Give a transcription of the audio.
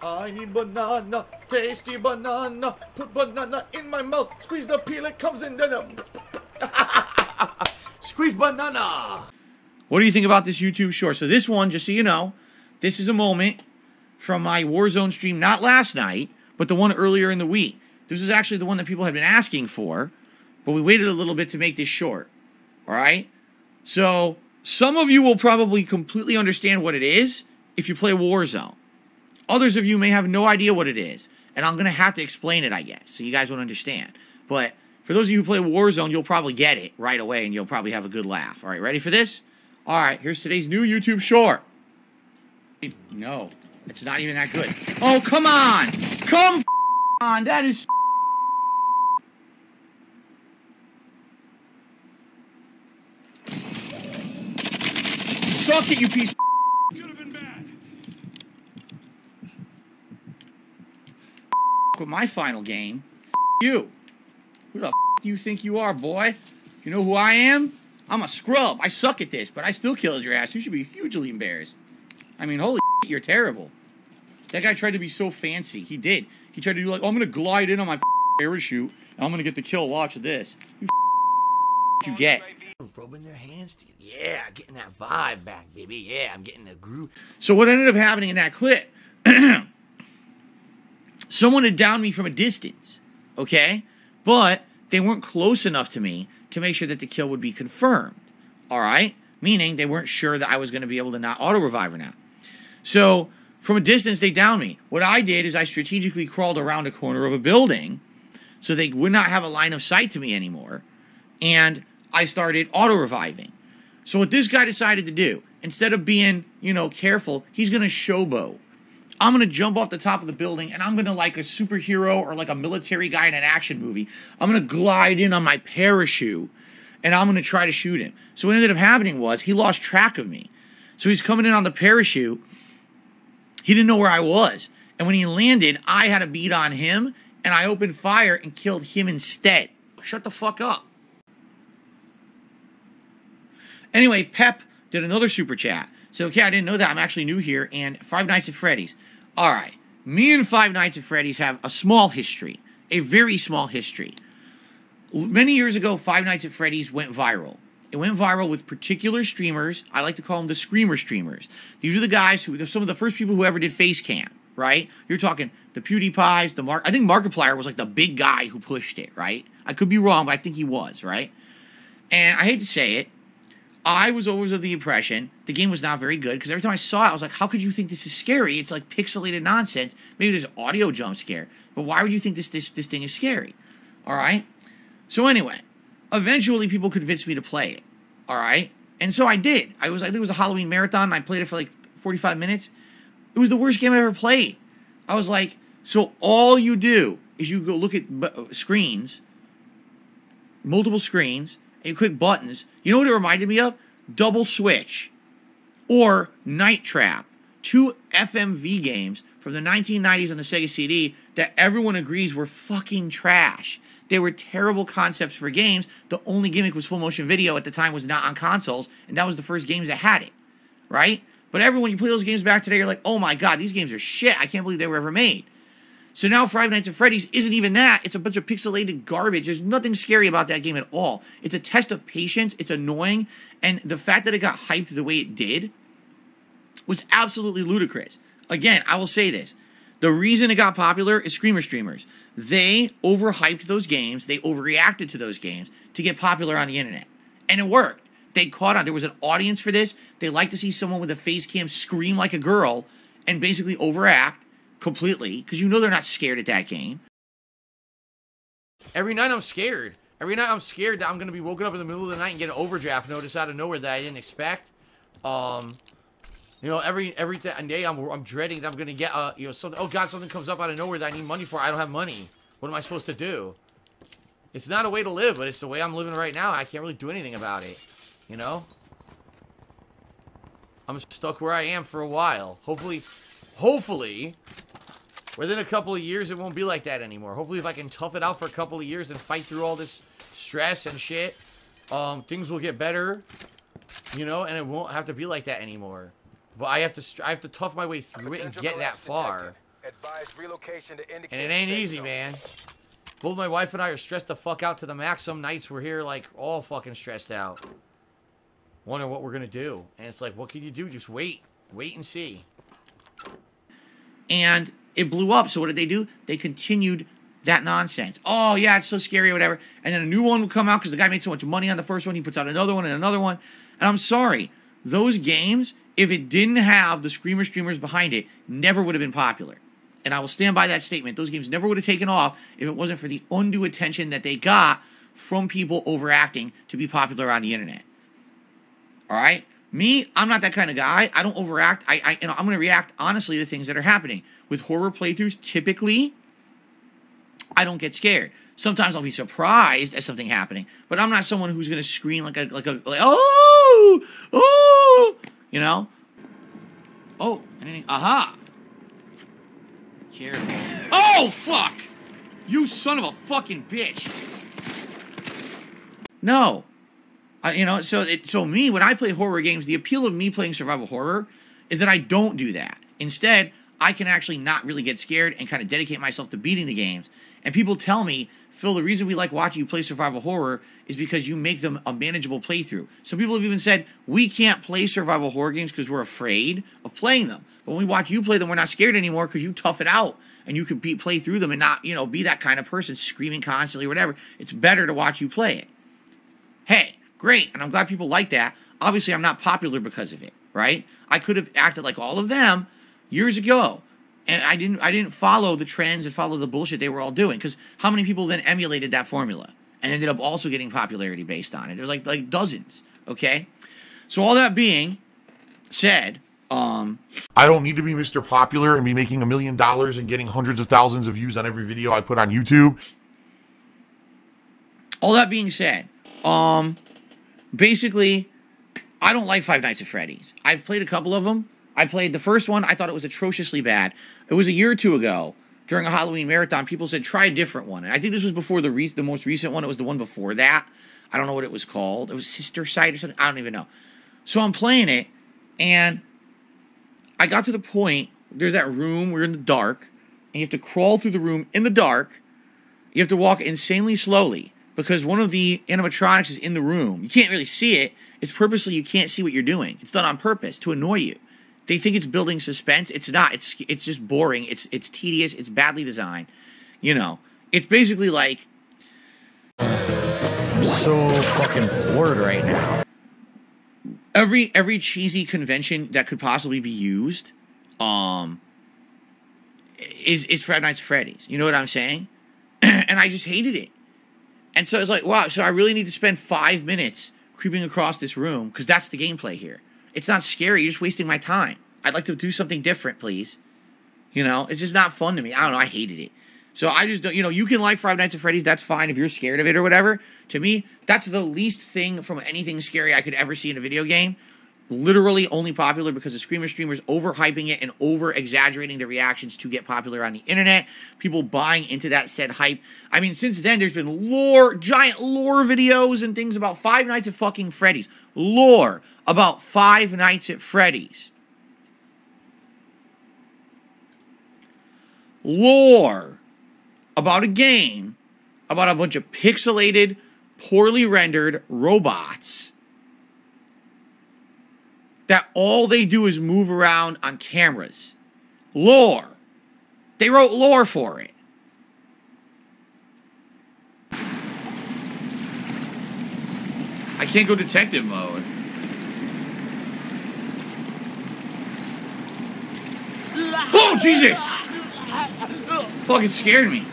I need banana, tasty banana. Put banana in my mouth. Squeeze the peel, it comes in. Squeeze banana. What do you think about this YouTube short? So this one, just so you know, this is a moment from my Warzone stream, not last night, but the one earlier in the week. This is actually the one that people had been asking for, but we waited a little bit to make this short. All right? So some of you will probably completely understand what it is if you play Warzone. Others of you may have no idea what it is, and I'm going to have to explain it, I guess, so you guys won't understand. But for those of you who play Warzone, you'll probably get it right away, and you'll probably have a good laugh. All right, ready for this? All right, here's today's new YouTube short. No, it's not even that good. Oh, come on! Come on! That is... Suck it, you piece of... Could have been bad. With my final game, you. Who the do you think you are, boy? You know who I am? I'm a scrub. I suck at this, but I still killed your ass. You should be hugely embarrassed. I mean, holy shit, you're terrible. That guy tried to be so fancy. He did. He tried to do like, oh, I'm going to glide in on my parachute, and I'm going to get the kill. Watch this. You get. Rubbing their hands together. Yeah, getting that vibe back, baby. Yeah, I'm getting the groove. So what ended up happening in that clip, someone had downed me from a distance, okay? But they weren't close enough to me to make sure that the kill would be confirmed, all right? Meaning they weren't sure that I was going to be able to not auto-revive or not. So from a distance, they downed me. What I did is I strategically crawled around a corner of a building so they would not have a line of sight to me anymore, and I started auto-reviving. So what this guy decided to do, instead of being, you know, careful, he's going to showboat. I'm going to jump off the top of the building, and I'm going to, like a superhero or like a military guy in an action movie, I'm going to glide in on my parachute, and I'm going to try to shoot him. So what ended up happening was he lost track of me. So he's coming in on the parachute. He didn't know where I was. And when he landed, I had a beat on him, and I opened fire and killed him instead. Shut the fuck up. Anyway, Pep did another super chat. Said, okay, I didn't know that. I'm actually new here. And Five Nights at Freddy's. All right. Me and Five Nights at Freddy's have a small history. A very small history. Many years ago, Five Nights at Freddy's went viral. It went viral with particular streamers. I like to call them the screamer streamers. These are the guys who, some of the first people who ever did face cam, right? You're talking the PewDiePies, I think Markiplier was like the big guy who pushed it, right? I could be wrong, but I think he was, right? And I hate to say it, I was always of the impression the game was not very good, because every time I saw it, I was like, how could you think this is scary? It's like pixelated nonsense. Maybe there's audio jump scare, but why would you think this thing is scary? All right? So anyway, eventually people convinced me to play it. All right? And so I did. I think it was a Halloween marathon, and I played it for like 45 minutes. It was the worst game I ever played. I was like, so all you do is you go look at screens, multiple screens, and you click buttons. You know what it reminded me of? Double Switch or Night Trap. Two FMV games from the 1990s on the Sega CD that everyone agrees were fucking trash. They were terrible concepts for games. The only gimmick was full motion video at the time was not on consoles, and that was the first games that had it, right? But everyone, you play those games back today, you're like, oh my god, these games are shit. I can't believe they were ever made. So now Five Nights at Freddy's isn't even that. It's a bunch of pixelated garbage. There's nothing scary about that game at all. It's a test of patience. It's annoying. And the fact that it got hyped the way it did was absolutely ludicrous. Again, I will say this. The reason it got popular is screamer streamers. They overhyped those games. They overreacted to those games to get popular on the internet. And it worked. They caught on. There was an audience for this. They like to see someone with a face cam scream like a girl and basically overact completely, because you know they're not scared at that game. Every night I'm scared. Every night I'm scared that I'm going to be woken up in the middle of the night and get an overdraft notice out of nowhere that I didn't expect. You know, every day I'm dreading that I'm going to get, you know, something. Oh God, something comes up out of nowhere that I need money for. I don't have money. What am I supposed to do? It's not a way to live, but it's the way I'm living right now. I can't really do anything about it. You know? I'm stuck where I am for a while. Hopefully, within a couple of years, it won't be like that anymore. Hopefully, if I can tough it out for a couple of years and fight through all this stress and shit, things will get better, you know, and it won't have to be like that anymore. But I have to tough my way through it and get that far. Advise relocation to indicate. And it ain't easy, man. Both my wife and I are stressed the fuck out to the max. Some nights we're here, like, all fucking stressed out. Wondering what we're gonna do. And it's like, what can you do? Just wait. Wait and see. And it blew up. So what did they do? They continued that nonsense. Oh, yeah, it's so scary or whatever. And then a new one would come out because the guy made so much money on the first one. He puts out another one and another one. And I'm sorry. Those games, if it didn't have the screamer streamers behind it, never would have been popular. And I will stand by that statement. Those games never would have taken off if it wasn't for the undue attention that they got from people overacting to be popular on the internet. All right? Me, I'm not that kind of guy. I don't overact. I'm going to react honestly to things that are happening. With horror playthroughs, typically, I don't get scared. Sometimes I'll be surprised at something happening, but I'm not someone who's going to scream like oh, you know? Oh, anything? Aha! Careful. Oh, fuck! You son of a fucking bitch. No. So me, when I play horror games, the appeal of me playing survival horror is that I don't do that. Instead, I can actually not really get scared and kind of dedicate myself to beating the games. And people tell me, Phil, the reason we like watching you play survival horror is because you make them a manageable playthrough. Some people have even said, we can't play survival horror games because we're afraid of playing them. But when we watch you play them, we're not scared anymore because you tough it out. And you can play through them and not, be that kind of person screaming constantly or whatever. It's better to watch you play it. Hey, great. And I'm glad people like that. Obviously, I'm not popular because of it, right? I could have acted like all of them years ago. And I didn't follow the trends and follow the bullshit they were all doing. Because how many people then emulated that formula and ended up also getting popularity based on it? There's like dozens, okay? So all that being said, I don't need to be Mr. Popular and be making $1 million and getting hundreds of thousands of views on every video I put on YouTube. All that being said, basically, I don't like Five Nights at Freddy's. I've played a couple of them. I played the first one. I thought it was atrociously bad. It was a year or two ago during a Halloween marathon. People said, try a different one. And I think this was before the most recent one. It was the one before that. I don't know what it was called. It was Sister Sight or something. I don't even know. So I'm playing it, and I got to the point, there's that room, we're in the dark, and you have to crawl through the room in the dark. You have to walk insanely slowly because one of the animatronics is in the room. You can't really see it. It's purposely you can't see what you're doing. It's done on purpose to annoy you. They think it's building suspense. It's not. It's just boring. It's tedious. It's badly designed. It's basically like, I'm so fucking bored right now. Every cheesy convention that could possibly be used, is Five Nights at Freddy's. You know what I'm saying? And I just hated it. And so it's like, wow. So I really need to spend 5 minutes creeping across this room because that's the gameplay here. It's not scary. You're just wasting my time. I'd like to do something different, please. It's just not fun to me. I don't know. I hated it. So I just don't, you can like Five Nights at Freddy's. That's fine if you're scared of it or whatever. To me, that's the least thing from anything scary I could ever see in a video game. Literally only popular because the streamers overhyping it and over-exaggerating the reactions to get popular on the internet. People buying into that said hype. I mean, since then, there's been giant lore videos and things about Five Nights at fucking Freddy's. Lore about Five Nights at Freddy's. Lore about a game about a bunch of pixelated, poorly rendered robots that all they do is move around on cameras. Lore. They wrote lore for it. I can't go detective mode. Oh, Jesus! Fucking scared me.